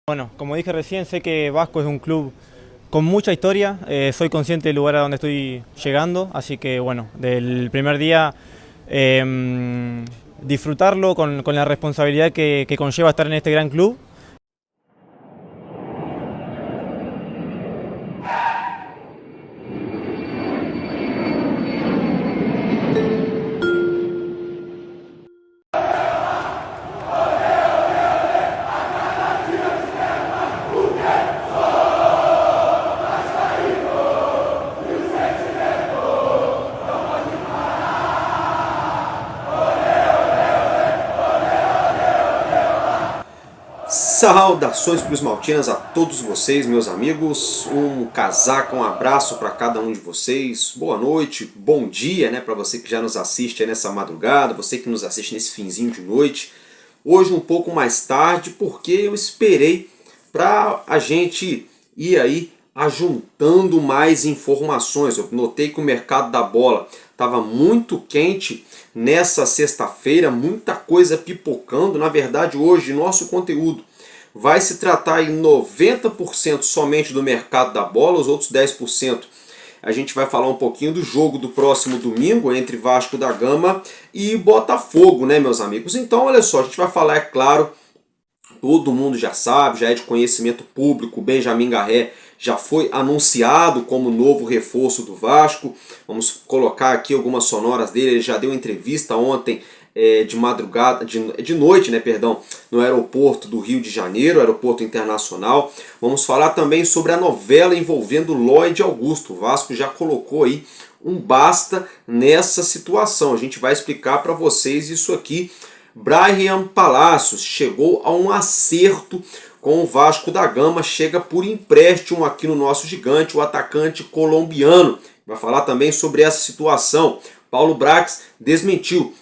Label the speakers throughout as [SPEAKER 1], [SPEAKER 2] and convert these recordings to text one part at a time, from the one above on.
[SPEAKER 1] Bueno, como dije recién, sé que Vasco es un club con mucha historia, soy consciente del lugar a donde estoy llegando, así que bueno, del primer día disfrutarlo con la responsabilidad que conlleva estar en este gran club.
[SPEAKER 2] Saudações Cruz Maltinas a todos vocês, meus amigos. Um casaco, um abraço para cada um de vocês. Boa noite, bom dia, né, para você que já nos assiste nessa madrugada, você que nos assiste nesse finzinho de noite. Hoje um pouco mais tarde, porque eu esperei para a gente ir aí ajuntando mais informações. Eu notei que o mercado da bola estava muito quente nessa sexta-feira, muita coisa pipocando. Na verdade, hoje nosso conteúdo vai se tratar em 90% somente do mercado da bola, os outros 10% a gente vai falar um pouquinho do jogo do próximo domingo entre Vasco da Gama e Botafogo, né, meus amigos? Então, olha só, a gente vai falar, é claro, todo mundo já sabe, já é de conhecimento público, Benjamin Garré já foi anunciado como novo reforço do Vasco. Vamos colocar aqui algumas sonoras dele, ele já deu entrevista ontem de madrugada, de noite, né, perdão, no aeroporto do Rio de Janeiro, aeroporto internacional. Vamos falar também sobre a novela envolvendo Lloyd Augusto. O Vasco já colocou aí um basta nessa situação. A gente vai explicar para vocês isso aqui. Bryan Palacios chegou a um acerto com o Vasco da Gama, chega por empréstimo aqui no nosso gigante, o atacante colombiano. Vai falar também sobre essa situação. Paulo Brax desmentiu.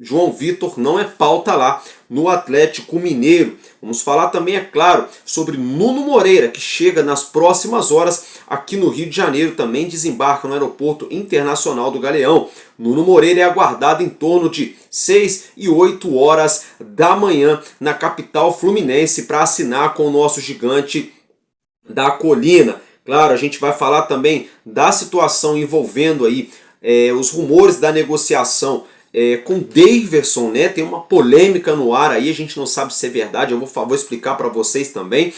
[SPEAKER 2] João Vitor não é pauta lá no Atlético Mineiro. Vamos falar também, é claro, sobre Nuno Moreira, que chega nas próximas horas aqui no Rio de Janeiro, também desembarca no Aeroporto Internacional do Galeão. Nuno Moreira é aguardado em torno de 6 e 8 horas da manhã na capital fluminense para assinar com o nosso gigante da colina. Claro, a gente vai falar também da situação envolvendo aí os rumores da negociação com Daverson, né? Tem uma polêmica no ar aí, a gente não sabe se é verdade, eu vou explicar para vocês também.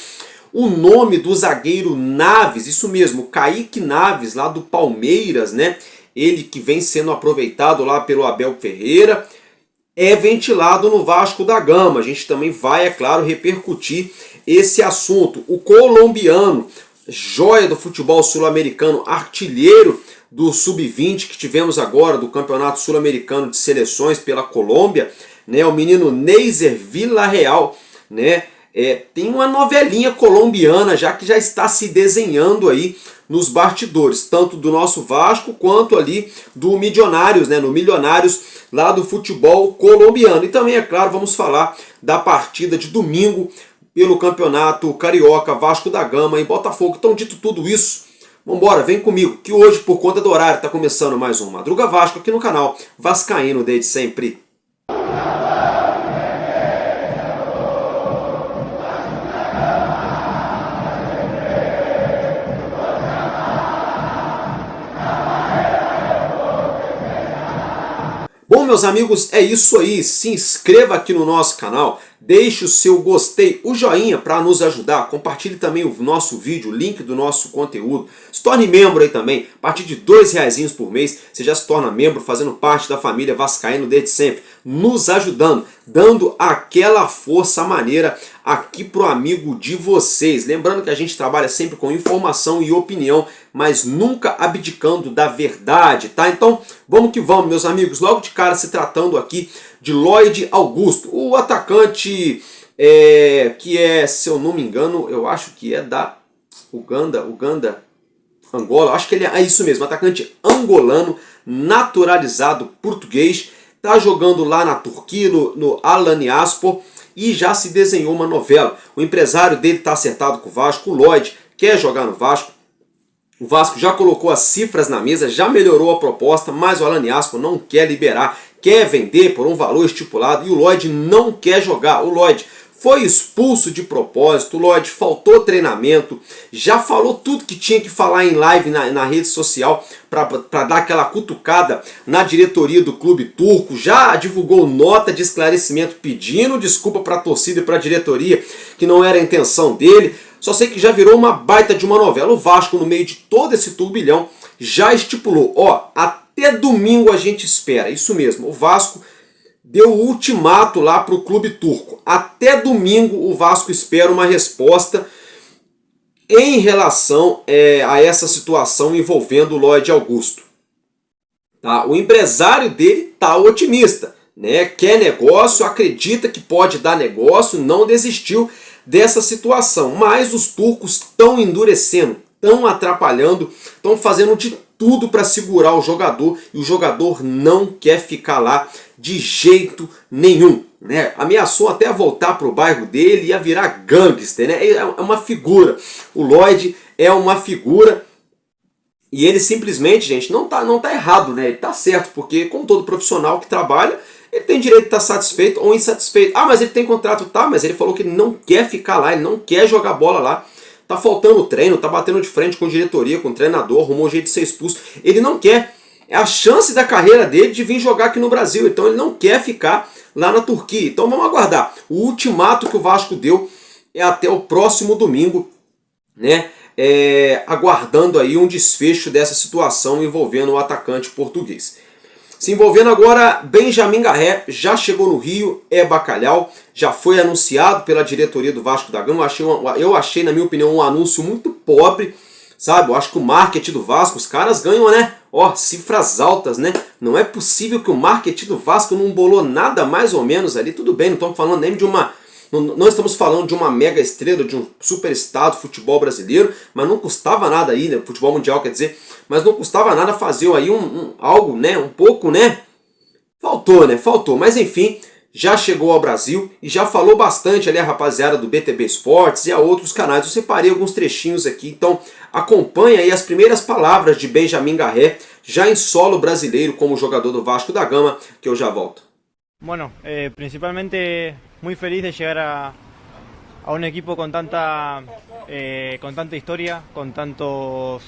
[SPEAKER 2] O nome do zagueiro Naves, isso mesmo, Kaique Naves, lá do Palmeiras, né? Ele que vem sendo aproveitado lá pelo Abel Ferreira, é ventilado no Vasco da Gama. A gente também vai, é claro, repercutir esse assunto. O colombiano, joia do futebol sul-americano, artilheiro do Sub-20 que tivemos agora, do Campeonato Sul-Americano de Seleções pela Colômbia, né, o menino Neiser Villarreal, né, tem uma novelinha colombiana já que já está se desenhando aí nos bastidores, tanto do nosso Vasco quanto ali do Milionários, né, no Milionários lá do futebol colombiano. E também, é claro, vamos falar da partida de domingo pelo Campeonato Carioca, Vasco da Gama e Botafogo. Então, dito tudo isso, vambora, vem comigo, que hoje, por conta do horário, está começando mais um Madruga Vasco aqui no canal Vascaíno desde sempre. Bom, meus amigos, é isso aí. Se inscreva aqui no nosso canal, deixe o seu gostei, o joinha para nos ajudar. Compartilhe também o nosso vídeo, o link do nosso conteúdo. Se torne membro aí também. A partir de R$2 por mês, você já se torna membro, fazendo parte da família Vascaíno desde sempre. Nos ajudando, dando aquela força maneira aqui pro amigo de vocês. Lembrando que a gente trabalha sempre com informação e opinião, mas nunca abdicando da verdade, tá? Então, vamos que vamos, meus amigos. Logo de cara, se tratando aqui de Lloyd Augusto, o atacante que é, se eu não me engano, eu acho que é da Angola, acho que ele é isso mesmo, atacante angolano, naturalizado português, tá jogando lá na Turquia, no Alanyaspor, e já se desenhou uma novela. O empresário dele está acertado com o Vasco, o Lloyd quer jogar no Vasco, O Vasco já colocou as cifras na mesa, já melhorou a proposta, mas o Alan Iasco não quer liberar, quer vender por um valor estipulado e o Lloyd não quer jogar. O Lloyd foi expulso de propósito, o Lloyd faltou treinamento, já falou tudo que tinha que falar em live na rede social para dar aquela cutucada na diretoria do clube turco, já divulgou nota de esclarecimento pedindo desculpa para a torcida e para a diretoria, que não era a intenção dele. Só sei que já virou uma baita de uma novela. O Vasco, no meio de todo esse turbilhão, já estipulou, ó, até domingo a gente espera. Isso mesmo, o Vasco deu o ultimato lá para o clube turco. Até domingo o Vasco espera uma resposta em relação a essa situação envolvendo o Lloyd Augusto. Tá? O empresário dele tá otimista, né? Quer negócio, acredita que pode dar negócio, não desistiu dessa situação, mas os turcos estão endurecendo, estão atrapalhando, estão fazendo de tudo para segurar o jogador e o jogador não quer ficar lá de jeito nenhum, né? Ameaçou até voltar para o bairro dele e a virar gangster, né? É uma figura, o Lloyd é uma figura e ele simplesmente, gente, não tá errado, né? Ele tá certo, porque como todo profissional que trabalha, ele tem direito de estar satisfeito ou insatisfeito. Ah, mas ele tem contrato, tá, mas ele falou que ele não quer ficar lá, ele não quer jogar bola lá. Tá faltando treino, tá batendo de frente com diretoria, com treinador, arrumou um jeito de ser expulso. Ele não quer. É a chance da carreira dele de vir jogar aqui no Brasil. Então ele não quer ficar lá na Turquia. Então vamos aguardar. O ultimato que o Vasco deu é até o próximo domingo, né? Aguardando aí um desfecho dessa situação envolvendo o atacante português. Se envolvendo agora, Benjamin Garré já chegou no Rio, é bacalhau, já foi anunciado pela diretoria do Vasco da Gama. Eu achei, na minha opinião, um anúncio muito pobre, sabe? Eu acho que o marketing do Vasco, os caras ganham, né? Ó, cifras altas, né? Não é possível que o marketing do Vasco não bolou nada mais ou menos ali. Tudo bem, não estamos falando nem de uma... Não estamos falando de uma mega estrela, de um superstar do futebol brasileiro, mas não custava nada aí, né? Futebol mundial, quer dizer, mas não custava nada fazer aí algo, né? Um pouco, né? Faltou, né? Faltou, mas enfim, já chegou ao Brasil e já falou bastante ali a rapaziada do BTB Esportes e a outros canais. Eu separei alguns trechinhos aqui, então acompanha aí as primeiras palavras de Benjamin Garré, já em solo brasileiro como jogador do Vasco da Gama, que eu já volto.
[SPEAKER 1] Bueno, principalmente muy feliz de llegar a un equipo con tanta historia, con tantos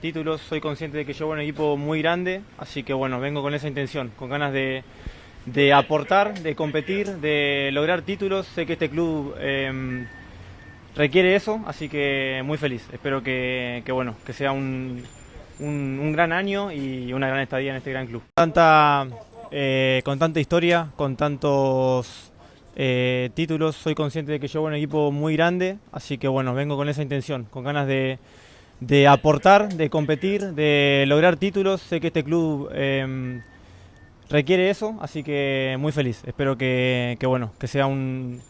[SPEAKER 1] títulos. Soy consciente de que llevo un equipo muy grande, así que bueno, vengo con esa intención, con ganas de aportar, de competir, de lograr títulos. Sé que este club requiere eso, así que muy feliz. Espero que sea un gran año y una gran estadía en este gran club. Con tanta historia, con tantos títulos, soy consciente de que llevo un equipo muy grande, así que bueno, vengo con esa intención, con ganas de aportar, de competir, de lograr títulos. Sé que este club requiere eso, así que muy feliz. Espero que sea un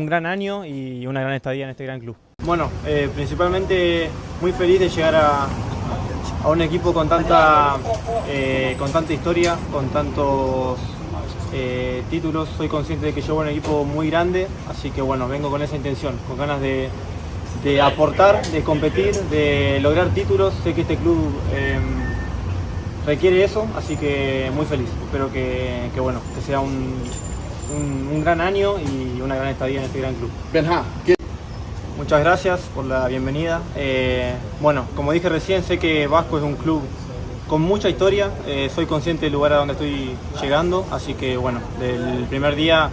[SPEAKER 1] gran año y una gran estadía en este gran club. Bueno, principalmente muy feliz de llegar a un equipo con tanta historia, con tantos títulos. Soy consciente de que llevo un equipo muy grande, así que bueno, vengo con esa intención, con ganas de aportar, de competir, de lograr títulos. Sé que este club requiere eso, así que muy feliz. Espero que sea un gran año y una gran estadía en este gran club.
[SPEAKER 3] Benja,
[SPEAKER 1] muchas gracias por la bienvenida. Bueno, como dije recién, sé que Vasco es un club con mucha historia. Soy consciente del lugar a donde estoy llegando, así que bueno, del primer día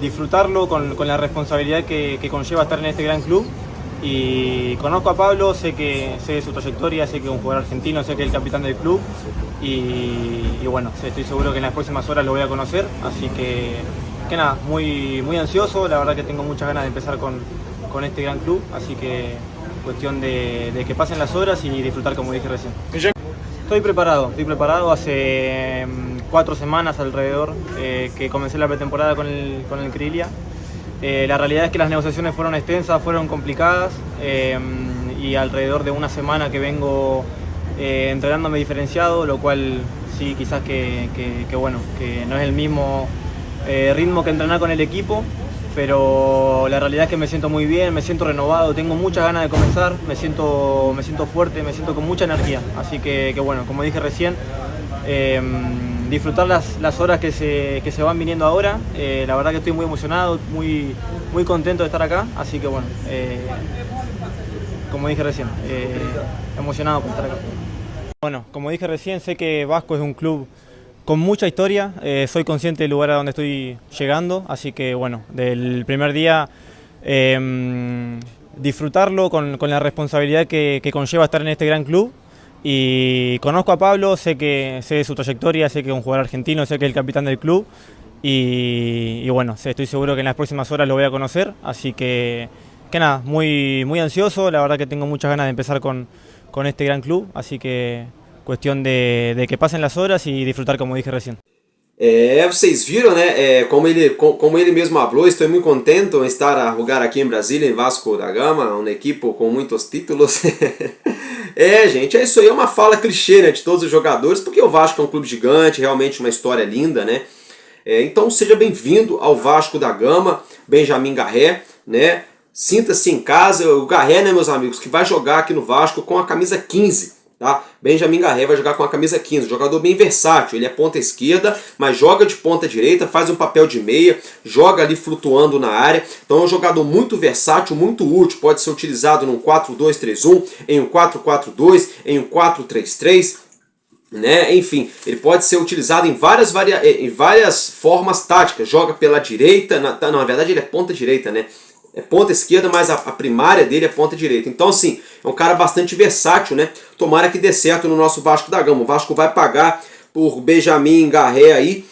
[SPEAKER 1] disfrutarlo con la responsabilidad que conlleva estar en este gran club. Y conozco a Pablo, sé de su trayectoria, sé que es un jugador argentino, sé que es el capitán del club y bueno, estoy seguro que en las próximas horas lo voy a conocer, así que nada, muy ansioso. La verdad que tengo muchas ganas de empezar con este gran club, así que cuestión de que pasen las horas y disfrutar, como dije recién. Estoy preparado hace 4 semanas alrededor que comencé la pretemporada con el Krylia. La realidad es que las negociaciones fueron extensas, fueron complicadas y alrededor de una semana que vengo entrenándome diferenciado, lo cual sí, quizás que no es el mismo ritmo que entrenar con el equipo, pero la realidad es que me siento muy bien, me siento renovado, tengo muchas ganas de comenzar, me siento fuerte, me siento con mucha energía. Así que bueno, como dije recién, disfrutar las horas que se van viniendo ahora. La verdad que estoy muy emocionado, muy contento de estar acá. Así que bueno, como dije recién, emocionado por estar acá. Bueno, como dije recién, sé que Vasco es un club con mucha historia, soy consciente del lugar a donde estoy llegando, así que bueno, del primer día disfrutarlo con la responsabilidad que conlleva estar en este gran club. Y conozco a Pablo, sé de su trayectoria, sé que es un jugador argentino, sé que es el capitán del club y bueno, estoy seguro que en las próximas horas lo voy a conocer, así que nada, muy ansioso, la verdad que tengo muchas ganas de empezar con este gran club, así que cuestión de que pasen las horas y disfrutar como dije recién.
[SPEAKER 2] Vocês viram, né? Como ele mesmo falou, estou muito contente em estar a jogar aqui em Brasília, em Vasco da Gama, uma equipe com muitos títulos. Gente, é isso aí, é uma fala clichê, né, de todos os jogadores, porque o Vasco é um clube gigante, realmente uma história linda, né? Então seja bem-vindo ao Vasco da Gama, Benjamin Garré, né? Sinta-se em casa, o Garré, né, meus amigos, que vai jogar aqui no Vasco com a camisa 15. Tá? Benjamin Garré vai jogar com a camisa 15, jogador bem versátil, ele é ponta esquerda, mas joga de ponta direita, faz um papel de meia, joga ali flutuando na área, então é um jogador muito versátil, muito útil, pode ser utilizado num 4-2-3-1, em um 4-4-2, em um 4-3-3, né? Enfim, ele pode ser utilizado em várias formas táticas, joga pela direita, na verdade ele é ponta direita, né? É ponta esquerda, mas a primária dele é ponta direita. Então, assim, é um cara bastante versátil, né? Tomara que dê certo no nosso Vasco da Gama. O Vasco vai pagar por Benjamin Garré aí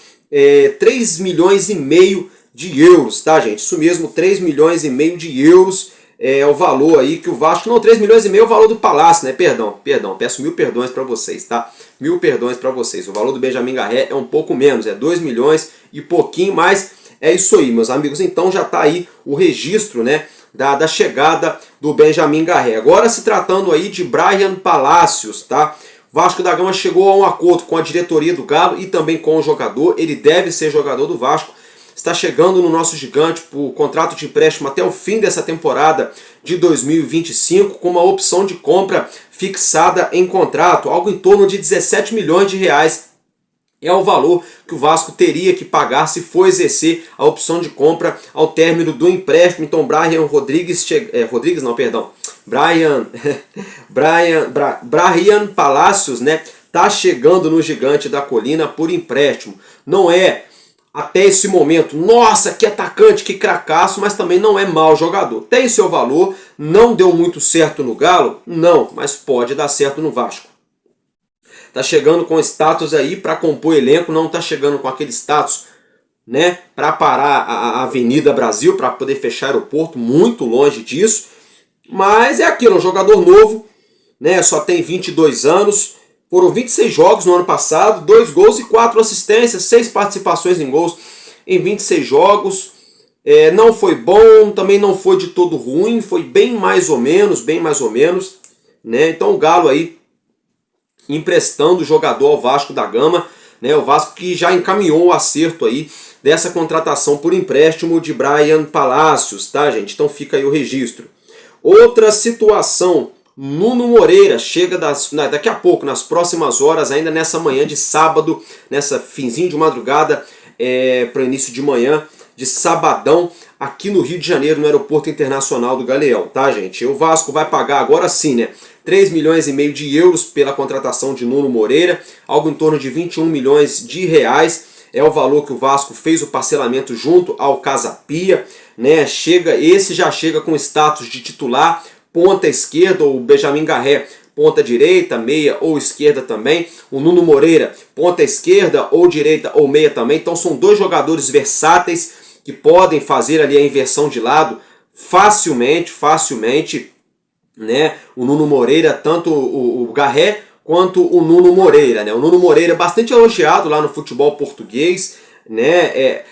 [SPEAKER 2] 3 milhões e meio de euros, tá, gente? Isso mesmo, 3 milhões e meio de euros é o valor aí que o Vasco... Não, 3 milhões e meio é o valor do Palácio, né? Perdão, peço 1000 perdões para vocês, tá? 1000 perdões para vocês. O valor do Benjamin Garré é um pouco menos, é 2 milhões e pouquinho mais. É isso aí, meus amigos. Então já está aí o registro, né, da chegada do Benjamin Garré. Agora se tratando aí de Bryan Palacios, tá? Vasco da Gama chegou a um acordo com a diretoria do Galo e também com o jogador. Ele deve ser jogador do Vasco. Está chegando no nosso gigante por contrato de empréstimo até o fim dessa temporada de 2025, com uma opção de compra fixada em contrato, algo em torno de 17 milhões de reais. É o valor que o Vasco teria que pagar se for exercer a opção de compra ao término do empréstimo. Então Bryan Palacios, né, tá chegando no Gigante da Colina por empréstimo. Não é até esse momento, nossa, que atacante, que cracaço, mas também não é mau jogador. Tem seu valor, não deu muito certo no Galo? Não, mas pode dar certo no Vasco. Tá chegando com status aí para compor elenco, não tá chegando com aquele status, né, para parar a Avenida Brasil, para poder fechar aeroporto, muito longe disso. Mas é aquilo, um jogador novo, né, só tem 22 anos, foram 26 jogos no ano passado, 2 gols e 4 assistências, 6 participações em gols em 26 jogos. Não foi bom, também não foi de todo ruim, foi bem mais ou menos, né? Então o Galo aí emprestando o jogador ao Vasco da Gama, né? O Vasco que já encaminhou o acerto aí dessa contratação por empréstimo de Bryan Palacios, tá, gente? Então fica aí o registro. Outra situação, Nuno Moreira chega daqui a pouco, nas próximas horas, ainda nessa manhã de sábado, nessa finzinho de madrugada, para o início de manhã de sabadão, aqui no Rio de Janeiro, no Aeroporto Internacional do Galeão, tá, gente? O Vasco vai pagar agora sim, né, 3 milhões e meio de euros pela contratação de Nuno Moreira, algo em torno de 21 milhões de reais, é o valor que o Vasco fez o parcelamento junto ao Casa Pia, né? Esse já chega com status de titular, ponta esquerda, ou Benjamin Garré, ponta direita, meia ou esquerda também. O Nuno Moreira, ponta esquerda ou direita ou meia também. Então são dois jogadores versáteis que podem fazer ali a inversão de lado facilmente, né? O Nuno Moreira, tanto o Garré quanto o Nuno Moreira, né? O Nuno Moreira é bastante elogiado lá no futebol português, né?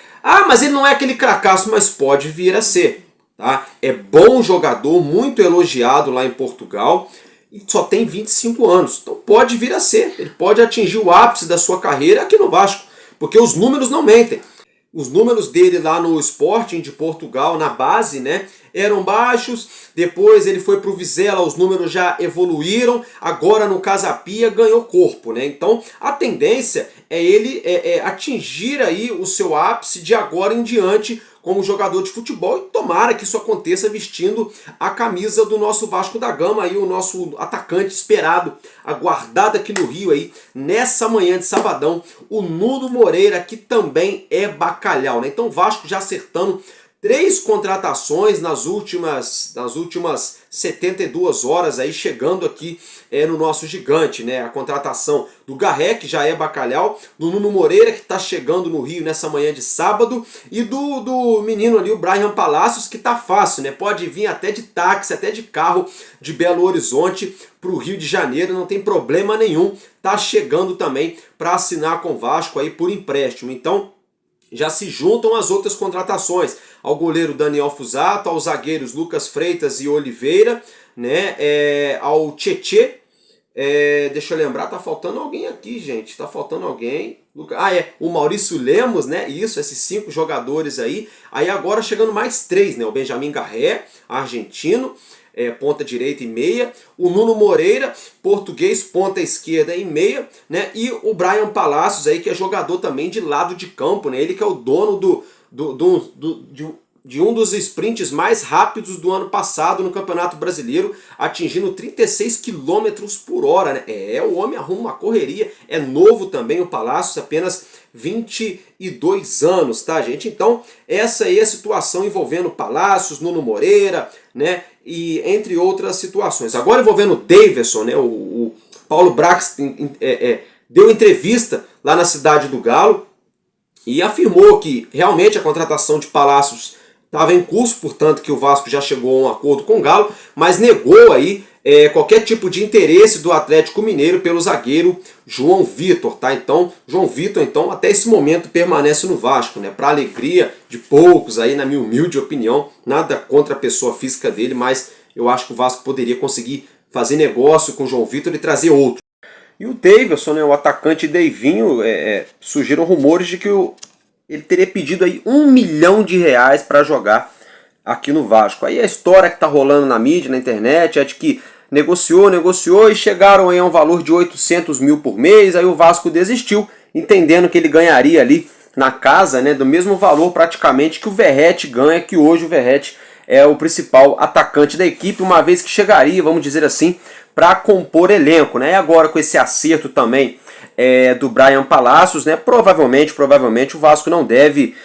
[SPEAKER 2] Mas ele não é aquele cracaço, mas pode vir a ser. Tá? É bom jogador, muito elogiado lá em Portugal e só tem 25 anos. Então pode vir a ser, ele pode atingir o ápice da sua carreira aqui no Vasco, porque os números não mentem. os números dele lá no Sporting de Portugal, na base, né, eram baixos. Depois ele foi para o Vizela, os números já evoluíram. Agora no Casa Pia ganhou corpo, né? Então a tendência é ele atingir aí o seu ápice de agora em diante como jogador de futebol, e tomara que isso aconteça vestindo a camisa do nosso Vasco da Gama, aí o nosso atacante esperado, aguardado aqui no Rio aí, nessa manhã de sabadão, o Nuno Moreira, que também é bacalhau, né? Então o Vasco já acertando 3 contratações nas últimas 72 horas, aí chegando aqui no nosso gigante, né? A contratação do Garré, que já é bacalhau, do Nuno Moreira, que está chegando no Rio nessa manhã de sábado, e do menino ali, o Bryan Palacios, que tá fácil, né? Pode vir até de táxi, até de carro de Belo Horizonte para o Rio de Janeiro, não tem problema nenhum, tá chegando também para assinar com o Vasco aí por empréstimo. Então já se juntam as outras contratações, ao goleiro Daniel Fusato, aos zagueiros Lucas Freitas e Oliveira, né, ao Tietê, deixa eu lembrar, tá faltando alguém aqui, gente, tá faltando alguém, o Maurício Lemos, né, isso, esses 5 jogadores aí agora chegando mais 3, né, o Benjamin Garré, argentino, ponta direita e meia, o Nuno Moreira, português, ponta esquerda e meia, né? E o Bryan Palacios aí, que é jogador também de lado de campo, né? Ele que é o dono de um dos sprints mais rápidos do ano passado no Campeonato Brasileiro, atingindo 36 km por hora, né? O homem arruma uma correria, é novo também o Palacios, apenas 22 anos, tá, gente? Então, essa aí é a situação envolvendo Palacios, Nuno Moreira, né? E entre outras situações. Agora envolvendo o Daverson, né? O Paulo Brax deu entrevista lá na Cidade do Galo e afirmou que realmente a contratação de Palacios estava em curso, portanto que o Vasco já chegou a um acordo com o Galo, mas negou aí qualquer tipo de interesse do Atlético Mineiro pelo zagueiro João Vitor, tá? Então, João Vitor, até esse momento permanece no Vasco, né? Para alegria de poucos aí, na minha humilde opinião, nada contra a pessoa física dele, mas eu acho que o Vasco poderia conseguir fazer negócio com o João Vitor e trazer outro. E o Daverson, né, o atacante Deivinho, surgiram rumores de que ele teria pedido aí R$1 milhão para jogar aqui no Vasco. Aí a história que tá rolando na mídia, na internet, é de que negociou e chegaram aí a um valor de 800 mil por mês, aí o Vasco desistiu, entendendo que ele ganharia ali na casa, né, do mesmo valor praticamente que o Verratti ganha, que hoje o Verratti é o principal atacante da equipe, uma vez que chegaria, vamos dizer assim, para compor elenco, né? E agora com esse acerto também do Bryan Palacios, né? Provavelmente o Vasco não deve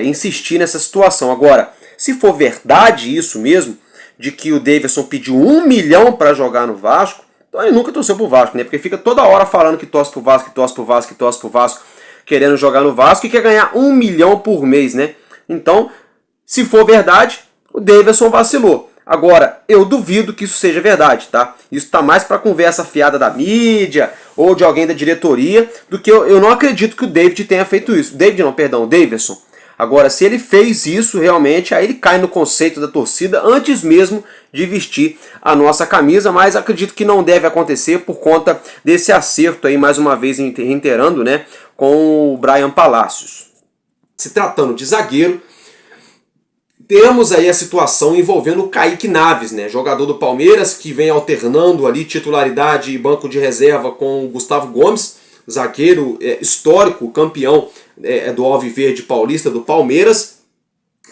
[SPEAKER 2] insistir nessa situação. Agora, se for verdade isso mesmo, de que o Daverson pediu R$1 milhão para jogar no Vasco, então ele nunca torceu pro Vasco, né? Porque fica toda hora falando que torce pro Vasco, querendo jogar no Vasco e quer ganhar R$1 milhão por mês, né? Então, se for verdade, o Daverson vacilou. Agora, eu duvido que isso seja verdade, tá? Isso tá mais para conversa fiada da mídia ou de alguém da diretoria do que eu não acredito que o David tenha feito isso. O Daverson. Agora, se ele fez isso realmente, aí ele cai no conceito da torcida antes mesmo de vestir a nossa camisa, mas acredito que não deve acontecer por conta desse acerto aí, mais uma vez reiterando, né, com o Bryan Palacios. Se tratando de zagueiro, temos aí a situação envolvendo o Kaique Naves, né, jogador do Palmeiras, que vem alternando ali titularidade e banco de reserva com o Gustavo Gomes, zagueiro histórico, campeão do Alviverde Paulista do Palmeiras.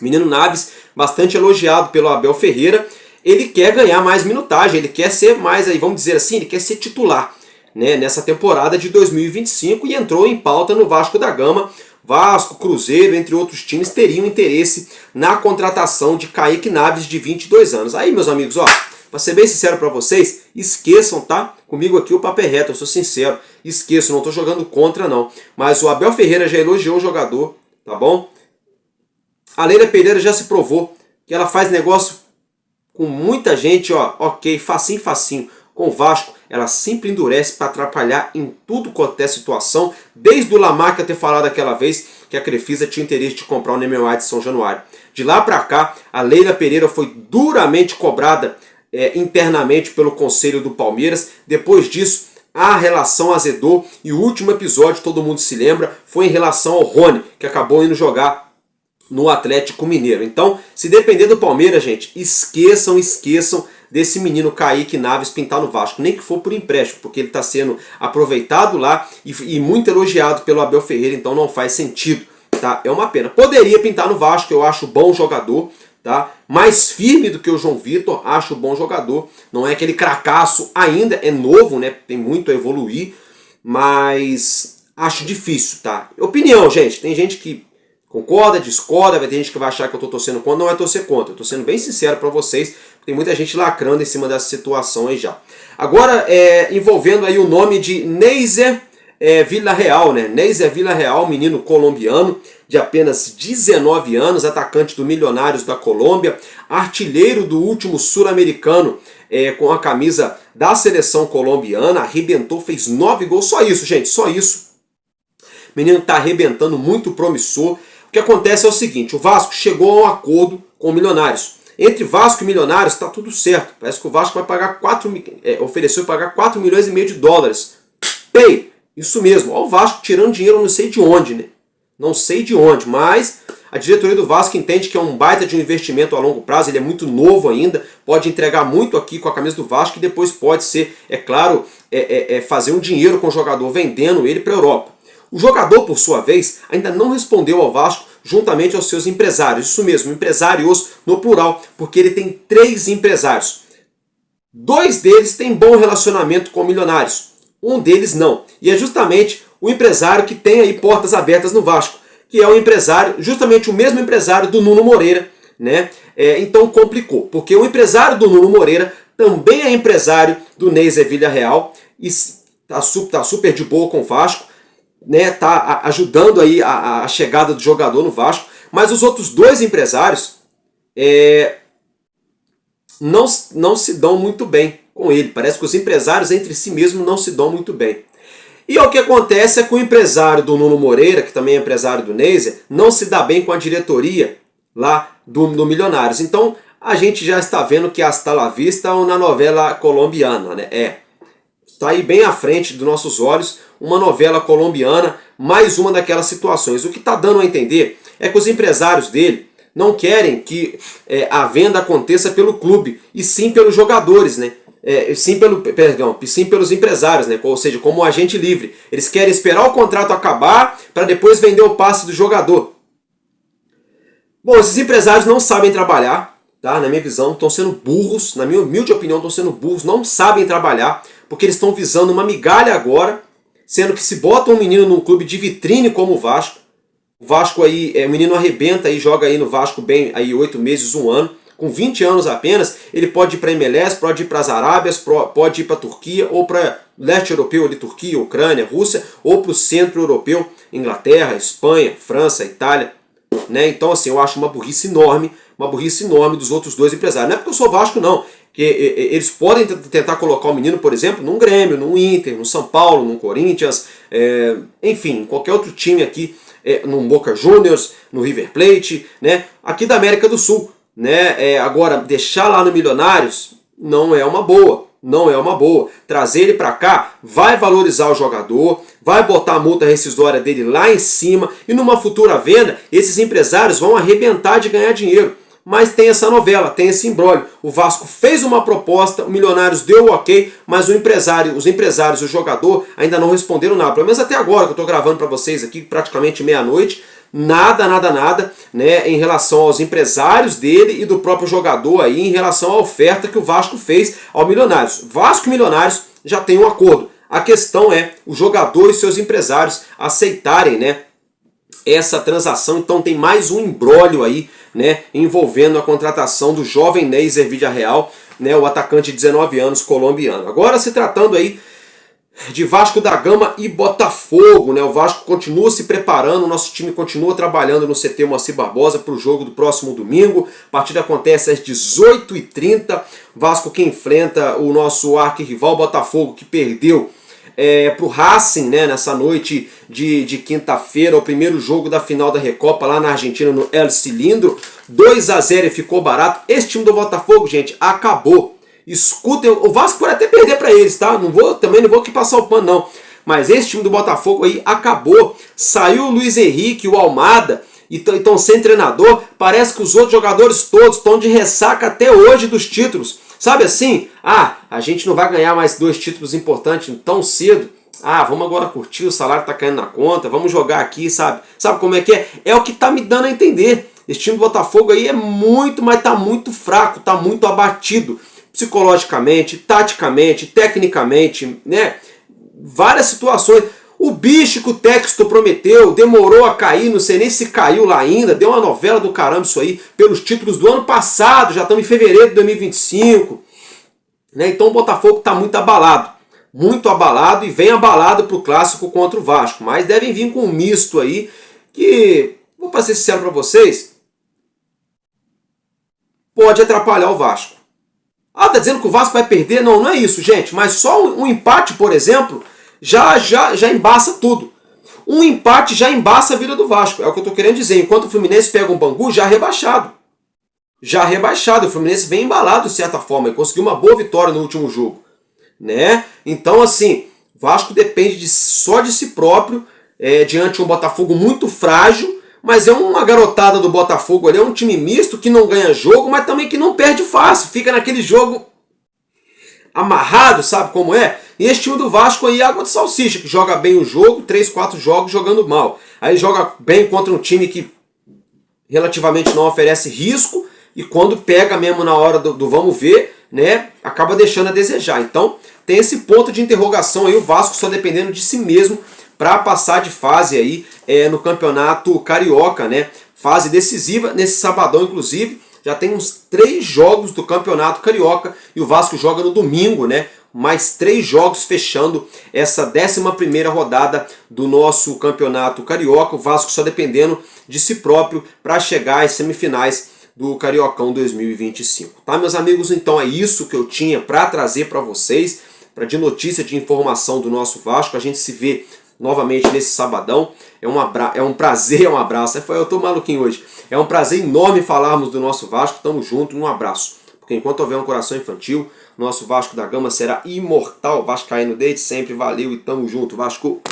[SPEAKER 2] Menino Naves, bastante elogiado pelo Abel Ferreira. Ele quer ganhar mais minutagem, ele quer ser mais, aí, vamos dizer assim, ele quer ser titular, né, nessa temporada de 2025 e entrou em pauta no Vasco da Gama. Vasco, Cruzeiro, entre outros times, teriam interesse na contratação de Kaique Naves, de 22 anos. Aí, meus amigos, ó, para ser bem sincero para vocês, esqueçam, tá? Comigo aqui o papo é reto, eu sou sincero. Esqueçam, não estou jogando contra, não. Mas o Abel Ferreira já elogiou o jogador, tá bom? A Leila Pereira já se provou que ela faz negócio com muita gente, ó, ok, facinho. Com o Vasco, ela sempre endurece para atrapalhar em tudo quanto é situação, desde o Lamarca ter falado aquela vez que a Crefisa tinha interesse de comprar o Neymar de São Januário. De lá para cá, a Leila Pereira foi duramente cobrada internamente pelo Conselho do Palmeiras. Depois disso, a relação azedou e o último episódio, todo mundo se lembra, foi em relação ao Rony, que acabou indo jogar no Atlético Mineiro. Então, se depender do Palmeiras, gente, esqueçam desse menino Kaique Naves pintar no Vasco, nem que for por empréstimo, porque ele está sendo aproveitado lá e muito elogiado pelo Abel Ferreira, então não faz sentido, tá? É uma pena. Poderia pintar no Vasco, eu acho bom jogador, tá? Mais firme do que o João Vitor, acho bom jogador, não é aquele cracaço ainda, é novo, né? Tem muito a evoluir, mas acho difícil, tá? Opinião, gente, tem gente que concorda, discorda, vai ter gente que vai achar que eu estou torcendo contra, não é torcer contra, eu estou sendo bem sincero para vocês, tem muita gente lacrando em cima dessa situação aí já. Agora, envolvendo aí o nome de Neiser Villarreal, né? Neiser Villarreal, menino colombiano de apenas 19 anos, atacante do Milionários da Colômbia, artilheiro do último sul-americano com a camisa da seleção colombiana, arrebentou, fez 9 gols, só isso, gente, só isso. O menino está arrebentando, muito promissor. O que acontece é o seguinte, o Vasco chegou a um acordo com o Milionários. Entre Vasco e Milionários está tudo certo. Parece que o Vasco vai pagar ofereceu pagar 4 milhões e meio de dólares. Pay! Isso mesmo. Olha o Vasco tirando dinheiro não sei de onde, né? Não sei de onde, mas a diretoria do Vasco entende que é um baita de um investimento a longo prazo, ele é muito novo ainda, pode entregar muito aqui com a camisa do Vasco e depois pode ser, é claro, fazer um dinheiro com o jogador vendendo ele para a Europa. O jogador, por sua vez, ainda não respondeu ao Vasco juntamente aos seus empresários. Isso mesmo, empresários no plural, porque ele tem 3 empresários. 2 deles têm bom relacionamento com Milionários, um deles não. E é justamente o empresário que tem aí portas abertas no Vasco, que é o empresário, justamente o mesmo empresário do Nuno Moreira, né? Então complicou, porque o empresário do Nuno Moreira também é empresário do Neiser Villarreal e está super de boa com o Vasco, né, tá ajudando aí a chegada do jogador no Vasco, mas os outros 2 empresários não se dão muito bem com ele. Parece que os empresários entre si mesmos não se dão muito bem. E o que acontece é que o empresário do Nuno Moreira, que também é empresário do Neiser, não se dá bem com a diretoria lá do Milionários. Então a gente já está vendo que hasta la vista na novela colombiana, né? Está aí bem à frente dos nossos olhos uma novela colombiana, mais uma daquelas situações. O que está dando a entender é que os empresários dele não querem que a venda aconteça pelo clube, e sim pelos jogadores, né? Sim pelos empresários, né? Ou seja, como agente livre. Eles querem esperar o contrato acabar para depois vender o passe do jogador. Bom, esses empresários não sabem trabalhar, tá? Na minha visão, estão sendo burros, na minha humilde opinião, estão sendo burros, não sabem trabalhar, porque eles estão visando uma migalha agora, sendo que se bota um menino num clube de vitrine como o Vasco aí, o menino arrebenta e joga aí no Vasco bem aí 8 meses, 1 ano, com 20 anos apenas, ele pode ir para a MLS, pode ir para as Arábias, pode ir para a Turquia, ou para leste europeu, ali, Turquia, Ucrânia, Rússia, ou para o centro europeu, Inglaterra, Espanha, França, Itália, né? Então assim, eu acho uma burrice enorme dos outros 2 empresários. Não é porque eu sou Vasco não, que eles podem tentar colocar o menino, por exemplo, num Grêmio, num Inter, no São Paulo, num Corinthians, enfim, qualquer outro time aqui, num Boca Juniors, no River Plate, né, aqui da América do Sul, né, agora deixar lá no Milionários não é uma boa, trazer ele para cá vai valorizar o jogador, vai botar a multa rescisória dele lá em cima e numa futura venda esses empresários vão arrebentar de ganhar dinheiro. Mas tem essa novela, tem esse imbróglio. O Vasco fez uma proposta, o Milionários deu o ok, mas os empresários e o jogador ainda não responderam nada. Pelo menos até agora que eu estou gravando para vocês aqui, praticamente meia-noite, nada, né, em relação aos empresários dele e do próprio jogador aí, em relação à oferta que o Vasco fez ao Milionários. Vasco e Milionários já tem um acordo. A questão é o jogador e seus empresários aceitarem, né, essa transação. Então tem mais um imbróglio aí, né, envolvendo a contratação do jovem Neiser Villarreal, né, o atacante de 19 anos colombiano. Agora se tratando aí de Vasco da Gama e Botafogo, né, o Vasco continua se preparando, o nosso time continua trabalhando no CT Moacir Barbosa para o jogo do próximo domingo. A partida acontece às 18h30, Vasco que enfrenta o nosso arquirrival Botafogo, que perdeu para o Racing, né, nessa noite de quinta-feira, o primeiro jogo da final da Recopa lá na Argentina, no El Cilindro. 2-0 e ficou barato. Esse time do Botafogo, gente, acabou. Escutem, o Vasco pode até perder para eles, tá? Também não vou aqui passar o pano, não. Mas esse time do Botafogo aí acabou. Saiu o Luiz Henrique, o Almada, e estão sem treinador. Parece que os outros jogadores todos estão de ressaca até hoje dos títulos. Sabe assim? A gente não vai ganhar mais 2 títulos importantes tão cedo. Vamos agora curtir, o salário tá caindo na conta, vamos jogar aqui, sabe? Sabe como é que é? É o que tá me dando a entender. Esse time do Botafogo aí é mas tá muito fraco, tá muito abatido. Psicologicamente, taticamente, tecnicamente, né? Várias situações. O bicho que o Texto prometeu demorou a cair, não sei nem se caiu lá ainda, deu uma novela do caramba isso aí, pelos títulos do ano passado, já estamos em fevereiro de 2025. Né? Então o Botafogo está muito abalado e vem abalado para o clássico contra o Vasco, mas devem vir com um misto aí, que, vou ser sincero para vocês, pode atrapalhar o Vasco. Tá dizendo que o Vasco vai perder? Não, não é isso, gente. Mas só um empate, por exemplo, já embaça tudo. Um empate já embaça a vida do Vasco. É o que eu estou querendo dizer. Enquanto o Fluminense pega um Bangu, já rebaixado. Já rebaixado. O Fluminense vem embalado, de certa forma, e conseguiu uma boa vitória no último jogo. Né? Então, assim, o Vasco depende só de si próprio, diante de um Botafogo muito frágil, mas é uma garotada do Botafogo ali, é um time misto que não ganha jogo, mas também que não perde fácil. Fica naquele jogo amarrado, sabe como é? E esse time do Vasco aí é água de salsicha, que joga bem o jogo, 3, 4 jogos jogando mal. Aí joga bem contra um time que relativamente não oferece risco, e quando pega mesmo na hora do vamos ver, né, acaba deixando a desejar. Então tem esse ponto de interrogação aí, o Vasco só dependendo de si mesmo para passar de fase aí no campeonato carioca, né? Fase decisiva, nesse sabadão inclusive, já tem uns 3 jogos do campeonato carioca e o Vasco joga no domingo, né? Mais 3 jogos fechando essa 11ª rodada do nosso campeonato carioca, o Vasco só dependendo de si próprio para chegar às semifinais do Cariocão 2025. Tá, meus amigos? Então é isso que eu tinha para trazer para vocês, de notícia, de informação do nosso Vasco. A gente se vê novamente nesse sabadão. É um prazer, um abraço. Eu tô maluquinho hoje. É um prazer enorme falarmos do nosso Vasco. Tamo junto, um abraço. Porque enquanto houver um coração infantil, nosso Vasco da Gama será imortal. Vascaíno desde sempre, valeu e tamo junto, Vasco.